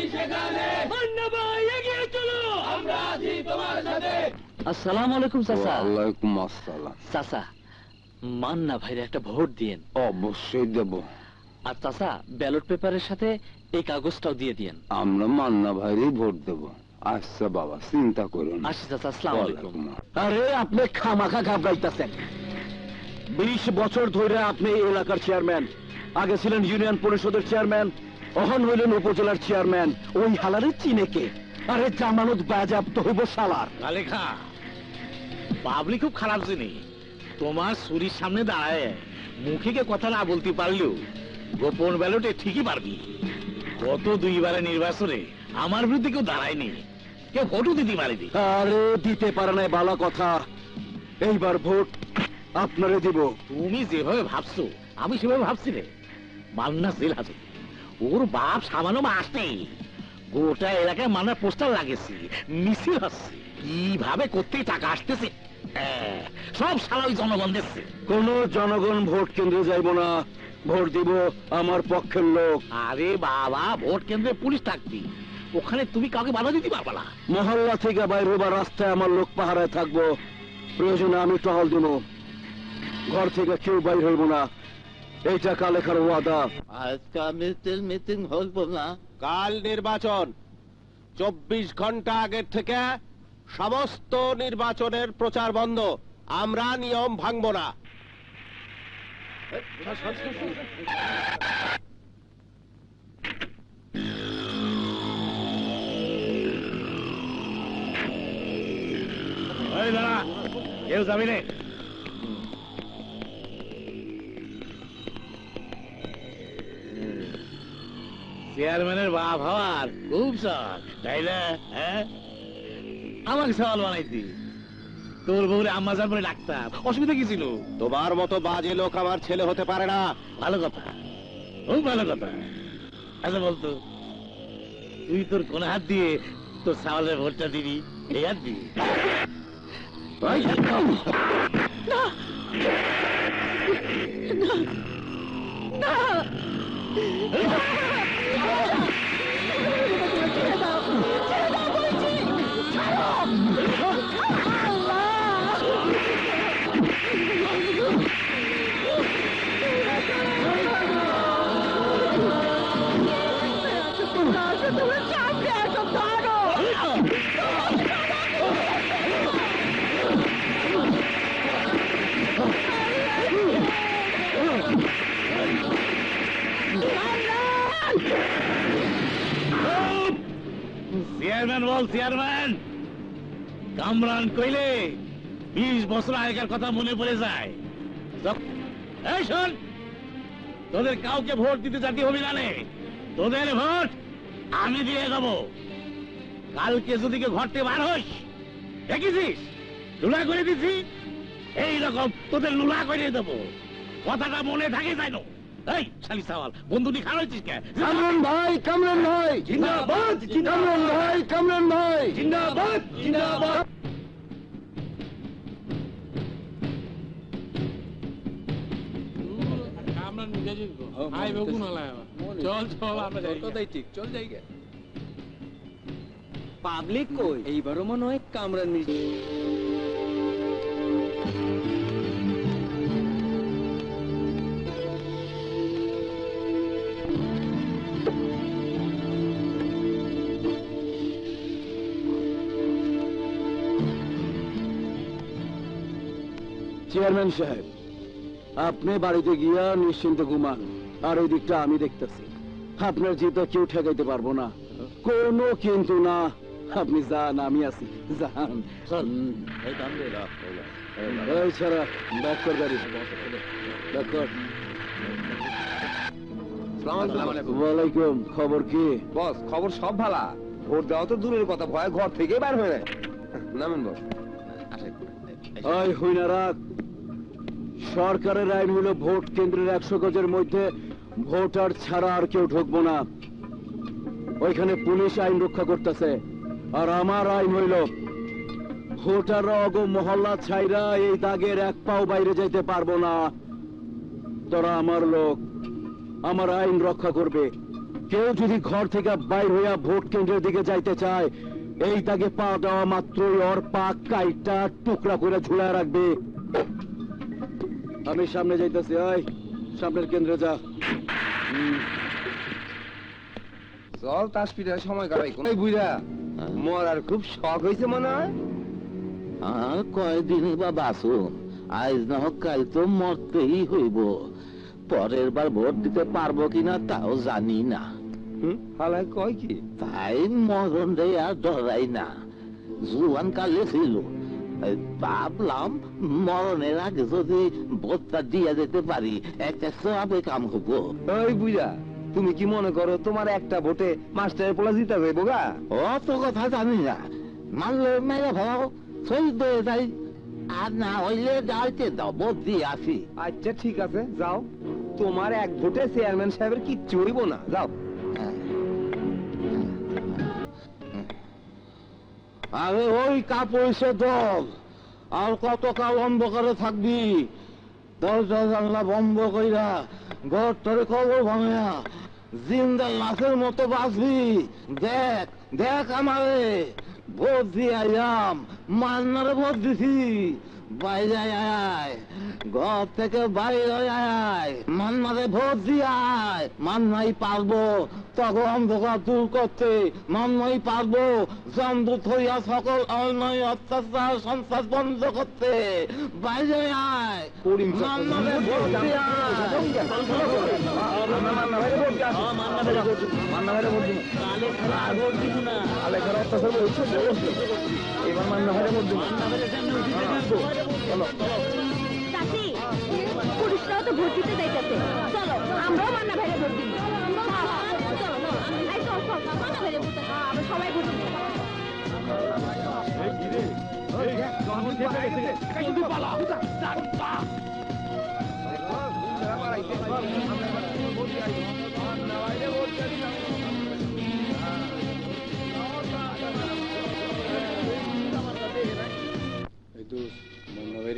মান্না ভাই এগিয়ে চলো, আমরা আছি তোমার সাথে। আসসালামু আলাইকুম চাচা। ওয়ালাইকুম আসসালাম। চাচা, মান্না ভাইরে একটা ভোট দিয়েন। অবশ্যই দেব। আর চাচা, ব্যালট পেপারের সাথে এই কাগজটাও দিয়ে দিয়েন। আমরা মান্না ভাইরই ভোট দেব। আচ্ছা বাবা, চিন্তা করুন। আসি চাচা, আসসালামু আলাইকুম। আরে আপনি খামাখা ঘাবড়াইতেছেন। 20 বছর ধরে আপনি এই এলাকার চেয়ারম্যান, আগে ছিলেন ইউনিয়ন পরিষদের চেয়ারম্যান, এখন হইলেন উপজেলার চেয়ারম্যান। ওই হালারে চিনে কে? আরে জামানত বাজেয়াপ্ত হইব শালার। আলেখা, পাবলিক খুব খারাপ জিনি। তোমার চুরির সামনে দাঁড়ায় মুখে কে কথা না বলতে পারলেও গোপন ব্যালটে ঠিকই পারবি। গত 2 বারে নির্বাচনে আমার বিরুদ্ধে কেউ দাঁড়ায়নি, কেউ ভোটও দিতে পারেনি। আরে দিতে পারে নাই বালা কথা, এইবার ভোট আপনারে দিব। তুমি যেভাবে ভাবছো আমি সেভাবে ভাবছি রে। মান্না জেল হাজে, ওর বাপ সামান্য মাস নেই, গোটা এলাকায় মান্নার পোস্টার লাগেছে, মিছিল হচ্ছে, কিভাবে করতে টাকা আসতেছে সব সারা ওই জনগণ দেখছে। কোন জনগণ ভোট কেন্দ্রে যাইব না, ভোট দিব আমার পক্ষের লোক। আরে বাবা, ভোট কেন্দ্রে পুলিশ থাকবি, ওখানে তুমি কাউকে বাধা দিতে পারবা না। মহল্লা থেকে বাইরে হবার রাস্তায় আমার লোক পাহারায় থাকবো, প্রয়োজনে আমি টহল দিব, ঘর থেকে কেউ বাইর হইব না, এইটা কালেখার ওয়াদা। আজকে মিটিং হইব না। কাল নির্বাচন, 24 ঘন্টা আগের থেকে সমস্ত নির্বাচনের প্রচার বন্ধ। আমরা নিয়ম ভাঙব না। এই দাঁড়া, কেউ যাবি নে। চেয়ারম্যানের বাপ হওয়ার খুব শখ, তাই না? হ্যাঁ, আমাকে সওয়াল বানাইতি, তোর বউরে আম্মাজান বলে ডাকতাম, অসুবিধা কি ছিল? তোমার মতো বাজে লোক আমার ছেলে হতে পারে না। ভালো কথা, খুব ভালো কথা। আচ্ছা বলতো, তুই তোর কোন হাত দিয়ে তোর সাওয়ালের ভোটটা দিবি? এই হাত দিবি? চেয়ারম্যান বল, চেয়ারম্যান। কামরান কইলে 20 বছর আগেকার কথা মনে পড়ে যায়। এই শোন, তোদের কাউকে ভোট দিতে জাতি হবি না রে, তোদের ভোট আমি দিয়ে দেবো। কালকে যদি কেউ ঘর থেকে বার হইস, দেখেছিস লুলা করে দিছি, এইরকম তোদের লুলা করে দেবো। কথাটা মনে থাকে জানো? এই শালি সাওয়াল, বন্ধুটি খাওয়াইছিস কে? কামরান ভাই, কামরান ভাই জিন্দাবাদ, কামরান ভাই, কামরান ভাই জিন্দাবাদ, জিন্দাবাদ। পাবলিক কই? এইবারও মনে হয় কামরান মির্জা। চেয়ারম্যান সাহেব, আপনি বাড়িতে গিয়া নিশ্চিন্তে ঘুমান, আর ওই দিকটা আমি দেখতেছি। আপনার জিতা কেউ ঠেকাইতে পারবো না, কোনো কিন্তু না। আপনি যান, আমি আছি, যান। এই ছাড়া ব্যাক কর গাড়ি, ব্যাক কর। ওয়ালাইকুম, খবর কি? বস, খবর সব ভালা। ভোট দেওয়া তো দূরের কথা, ভয় ঘর থেকে বার হয়ে যায়। নামেন বস। ওই হইনা রাখ, সরকারের আইন হলো ভোট কেন্দ্রের 100 গজের মধ্যে ভোটার ছাড়া আর কেউ ঢুকবো না। ওইখানে পুলিশ আইন রক্ষা করতেছে, আর আমার আইন হইল ভোটাররা অগ মহল্লা ছাইরা এই দাগের এক পাও বাইরে যাইতে পারবো না। তোরা আমার লোক, আমার আইন রক্ষা করবে, কেউ যদি ঘর থেকে বাইর হইয়া ভোট কেন্দ্রের দিকে যাইতে চায়, এই তাকে পা দেওয়া মাত্রই ওর পা কাইটা টুকরা করে ঝুলায় রাখবে। আমি সামনে যাইতেছি, ওই সামনের কেন্দ্রে যা। চল তাস পিঠার সময় কাটাই কোন বুঝা মরার খুব শখ হয়েছে মনে হয়। আর কয়দিনই বা বাঁচুন, আজ না হোক কাল তো মরতেই হইব। পরের বার ভোট দিতে পারবো কিনা তাও জানি না, হালাই কয় কি? তাই মরণ রে আর ডরাই না। জুয়ান কালে ছিল, ভাবলাম মরণের আগে যদি ভোটটা দিয়ে যেতে পারি একটা সবে কাম হবো। ওই বুঝা, তুমি কি মনে করো তোমার একটা ভোটে মাস্টারের পোলা জিতা যাইব গা? অত কথা জানি না, মানলে মেরে ভাও শহীদ হয়ে যাই, আর না হইলে যাইতে দাও, ভোট দিয়ে আসি। আচ্ছা ঠিক আছে, যাও। তোমার এক ভোটে চেয়ারম্যান সাহেবের কিচ্ছু হইব না, যাও। আরে ওই কাপড়ে দল, আর কত কাল অন্ধকারে থাকবি? দরজা জানলা বন্ধ কইরা ঘর তোরে খবর ভাঙা জিন্দা লাশের মতো বাঁচবি। দেখ দেখ আমারে, ভোট দিয়ে আইলাম, মান্নারে ভোট দিছি। বাইরে আয়, ঘর থেকে বাইরে আয়, মান্নারে ভোট দিয়ে আয়। মান্নাই পারবো তখন অন্ধকার দূর করতে, মান্নাই পারবো জমদূত হইয়া সকল অন্যায় অত্যাচার সন্ত্রাস বন্ধ করতে। বাইরে আয়, মান্নারে ভোট দিয়ে আয়। এবার মান্না ভাইরে ভোট দিব। চাচি, পুরুষরাও তো ভোট দিতে যাইতেছে, চলো আমরাও মান্না ভাইরে ভোট দিব। মান্না ভাইরে ভোট, আমরা সবাই ভোট দিব।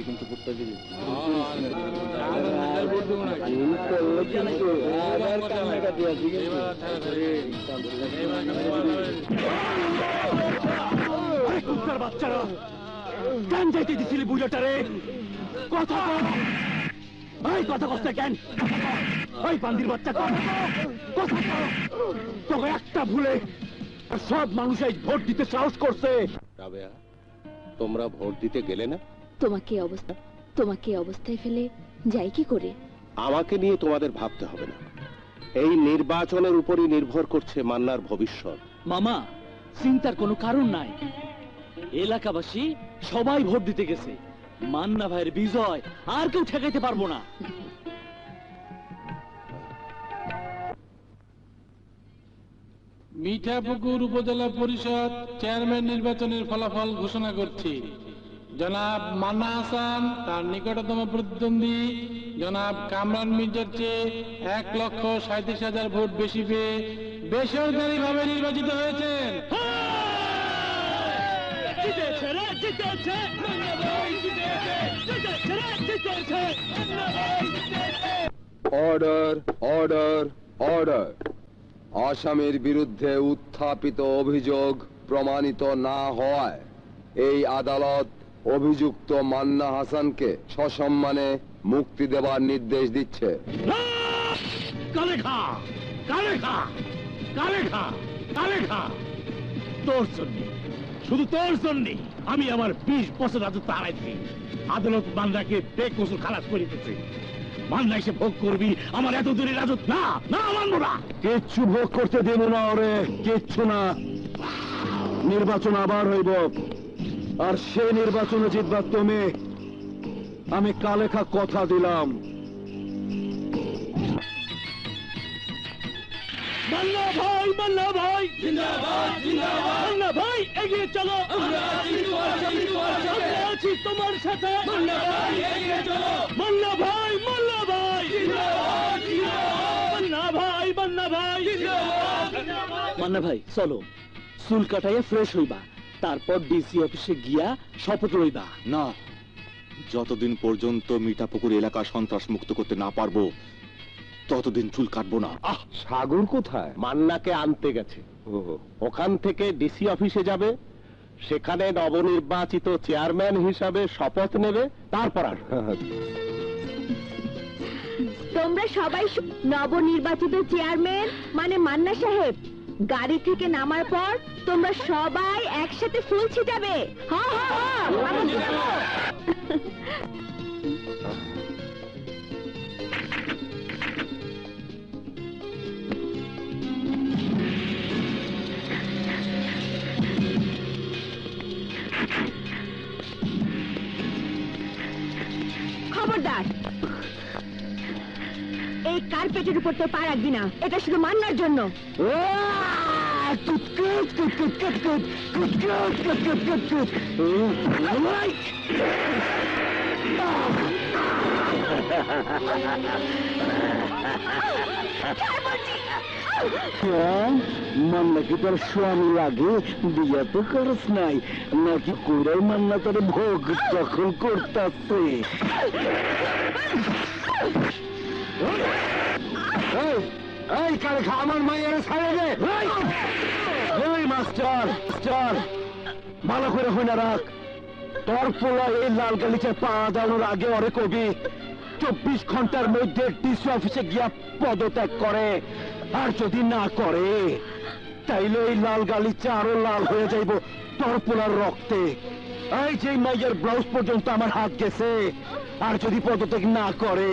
কিন্তু ভোটটা দিবি। বাচ্চারা কেন যাইতে দিছিলি বুঝাটারে? কথা কথা কষ্ট কেন? ওই বান্দির বাচ্চা কথা তোকে একটা ভুলে সব মানুষ ভোট দিতে সাহস করছে। রাবেয়া, তোমরা ভোট দিতে গেলে না? তোমাকে অবস্থায় ফেলে যাই কি করে? আমাকে নিয়ে তোমাদের ভাবতে হবে না, এই নির্বাচনের উপরই নির্ভর করছে মান্নার ভবিষ্যৎ। মামা, চিন্তার কোনো কারণ নাই। এলাকাবাসী সবাই ভোট দিতে গেছে, মান্না ভাইয়ের বিজয় আর কেউ ঠেকাইতে পারবো না। মিঠাপুকুর উপজেলা পরিষদ চেয়ারম্যান নির্বাচনের ফলাফল ঘোষণা করছি। জনাব মান্না হাসান তার নিকটতম প্রতিদ্বন্দ্বী জনাব কামরান মির্জার চেয়ে 1,37,000 ভোট বেশি পেয়ে বেসরকারি ভাবে নির্বাচিত হয়েছেন। Order order order. আসামির বিরুদ্ধে উত্থাপিত অভিযোগ প্রমাণিত না হওয়ায় এই আদালত অভিযুক্ত মান্না হাসানকে সসম্মানে মুক্তি দেবার নির্দেশ দিচ্ছে। তোর জন্য, শুধু তোর জন্য আমি আমার 20 বছর রাজত্ব হারাইছি। আদালত মান্নাকে বেকসুর খালাস করে দিতেছে। মান্না এসে ভোগ করবি আমার এত দূরে রাজত্ব? না না, মানবো না। কিচ্ছু ভোগ করতে দেব না ওরে, কিচ্ছু না। নির্বাচন আবার হইব, আর সে নির্বাচনে জিতবার তুমি। আমি কালেখা কথা দিলাম। মান্না ভাই, মান্না ভাই জিন্দাবাদ, জিন্দাবাদ। মান্না ভাই এগিয়ে চলো, আমরা আছি তোমার সাথে। মান্না ভাই এগিয়ে চলো, মান্না ভাই, মান্না ভাই জিন্দাবাদ, জিন্দাবাদ। মান্না ভাই, মান্না ভাই জিন্দাবাদ, জিন্দাবাদ। মান্না ভাই চলো, চুল কাটাইয়া ফ্রেশ হইবা, তারপর ডিসি অফিসে গিয়া শপথ লইবা। না, যতদিন পর্যন্ত মিঠাপুকুর এলাকা সন্ত্রাস মুক্ত করতে না পারবো ততদিন চুল কাটবো না। সাগর কোথায়? মান্নাকে আনতে গেছে। ওখান থেকে ডিসি অফিসে যাবে, সেখানে নবনির্বাচিত চেয়ারম্যান হিসাবে শপথ নেবে, তারপর আসবে। তোমরা সবাই নবনির্বাচিত চেয়ারম্যান মানে মান্না সাহেব গাড়ি থেকে নামার পর তোমরা সবাই একসাথে ফুল ছিটাবে। হ্যাঁ হ্যাঁ হ্যাঁ। খবরদার, এই কার্পেটের উপর তো পা রাখবি না, এটা শুধু মান্নার জন্য। মান্না কি তোর স্বামী লাগে? বিয়া তো করস নাই নাকি? কইরাই মান্না তোর ভোগ দখল করতেছে। এই কারে খা আমার মায়ের ছাড়ে দে। এই মাস্টার মাস্টার ভালো করে হই না রাখ। তোর পোলা এই লাল গালিচার পা দাঁড়ানোর আগে ওরে কবি 24 ঘন্টার মধ্যে ডিসি অফিসে গিয়া পদত্যাগ করে। আর যদি না করে তাইলে এই লাল গালিচা আরো লাল হয়ে যাইব তোর পোলার রক্তে। এই যে মাইয়ের ব্লাউজ পর্যন্ত আমার হাত গেছে। আর যদি পদত্যাগ না করে